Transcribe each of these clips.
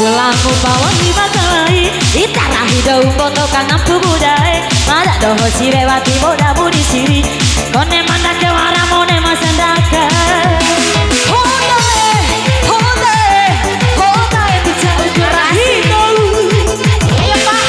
Pulang bawa di makalai Itara hidau foto kangen budaya Mada doho sirewati moda budi siri Kone mandake wara mone masandaka Hodae bisa ukuran hidau Iya pak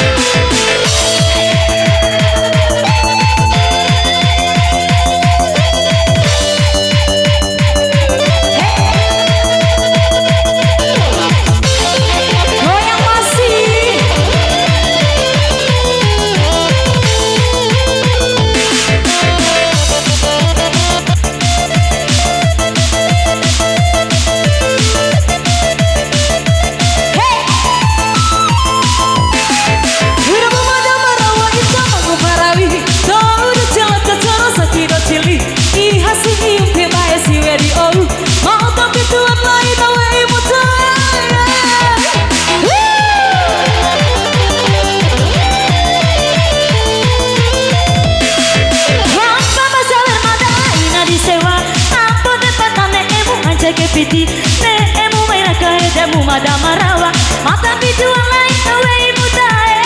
piti ne emu mera kae demu mada marawa mata bijuan lain kawe mudae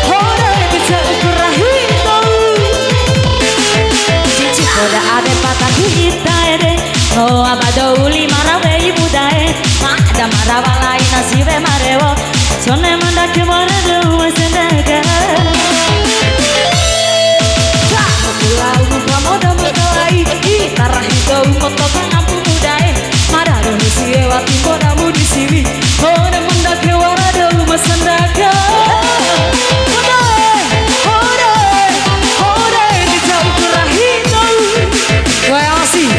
hodae bisa ukur hito cici koda ade patah kita ede no abado uli marawe mudae mada marawa lain nasibe marewo sone mandake marado masendaga Itara hidau foto kangen budaya Mada doho sirewati moda budi siri Kone mandake wara doho masandaka Hodae bisa ukur hidau Goyang sih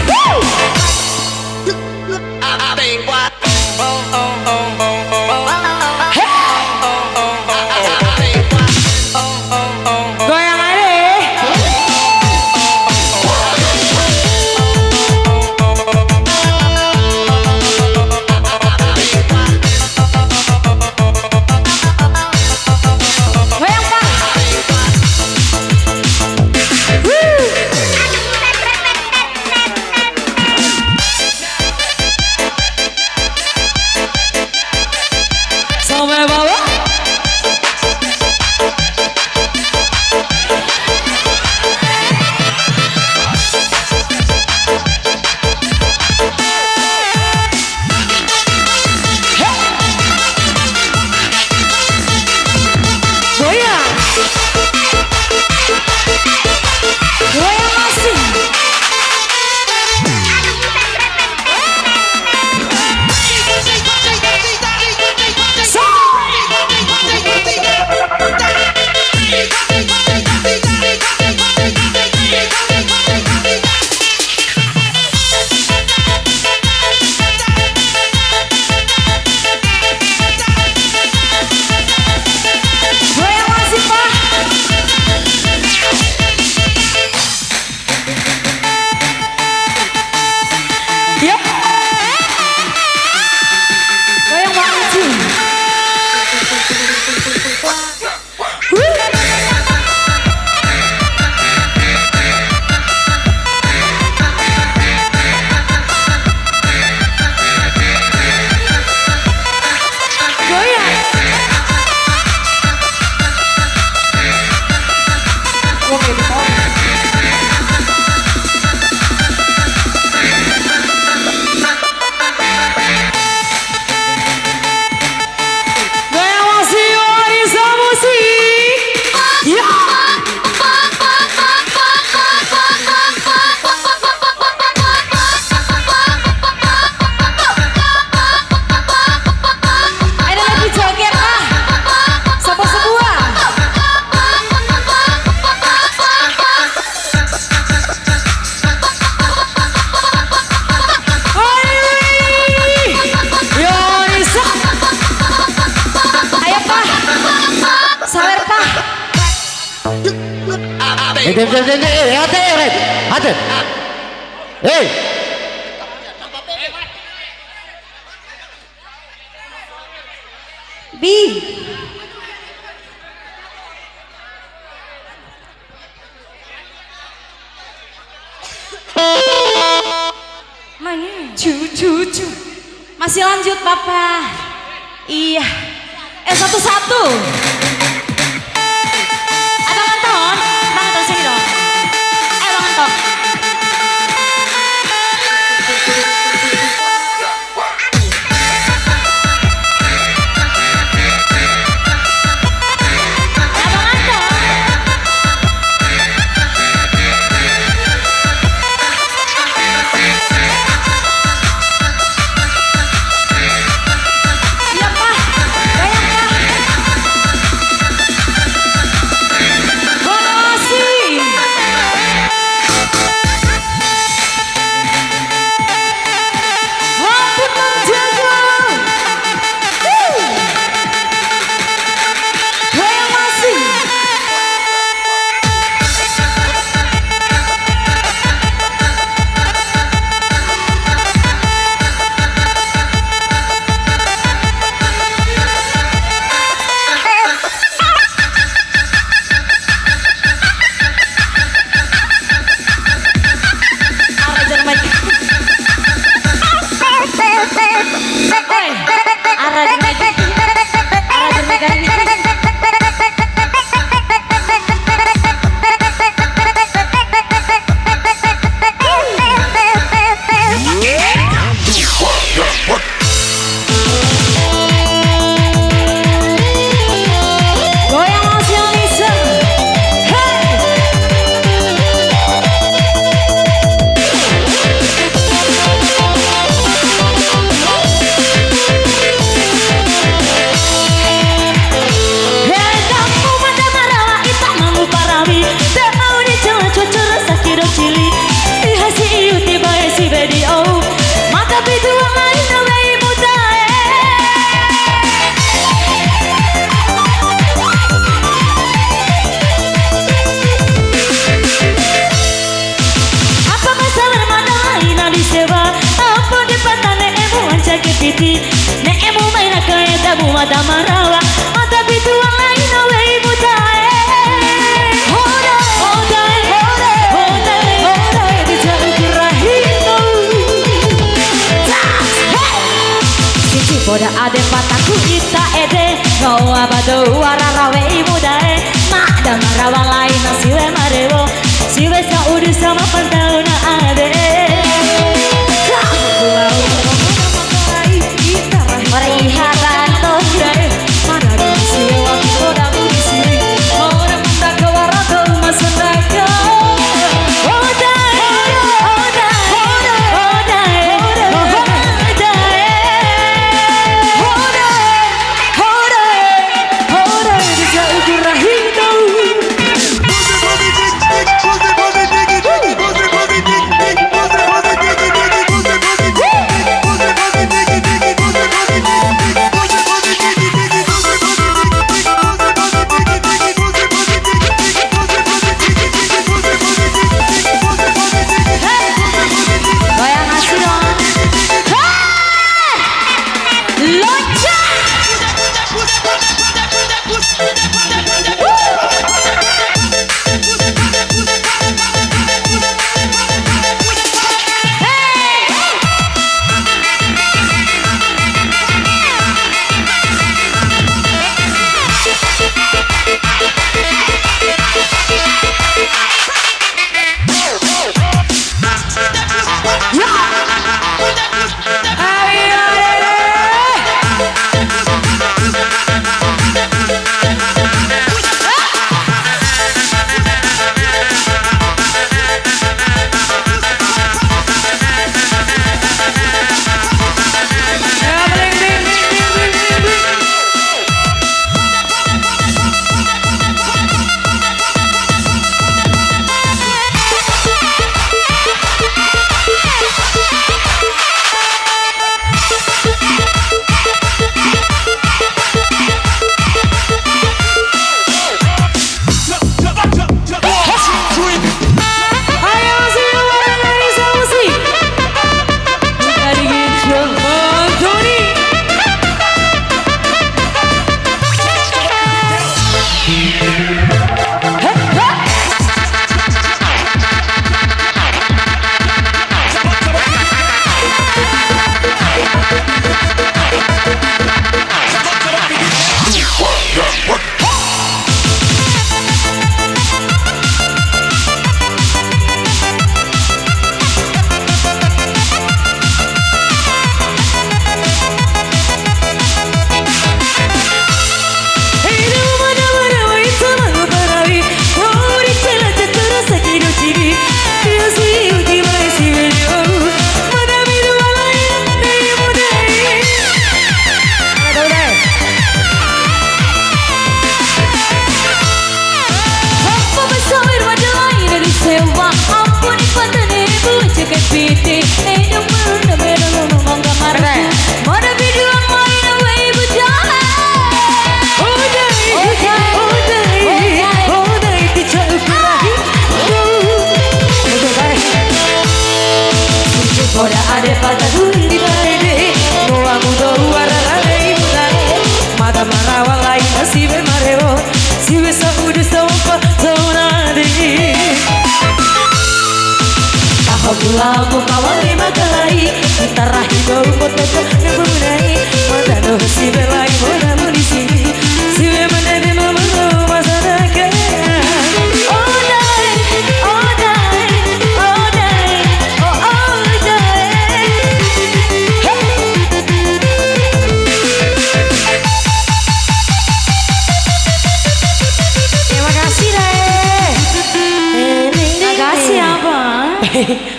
Hati. Hei. Bi. Mana? cucu. Masih lanjut Bapak. Iya. Satu-satu. Abang Anton sini dong. Bang Anton. Nek emu main kaya tabu mata marawa mata bituang lain awe ibu tae hoda hoda hoda hoda hoda tidak ukirahino cici poda ade pataku kita ede ngau abado wararawe ibu dae mak da marawa lain siwe marewo siwe saudi sama pantauna ade Perihatan tohre mana bisi waktu kodam bisi orang muda kewara kau masundaka odae odae odae odae odae bisa ukur rahino ade pataku ita ede Noa mudo warara imuda Mada marawa lai nasibe mareo Siwe sa udu sa wampa taunade Taho pulamu kawali makalai Tarahi bau potoko nabunai Mada no sibe lai moda munisi Siwe manede mamano masadaka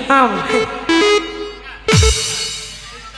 Am.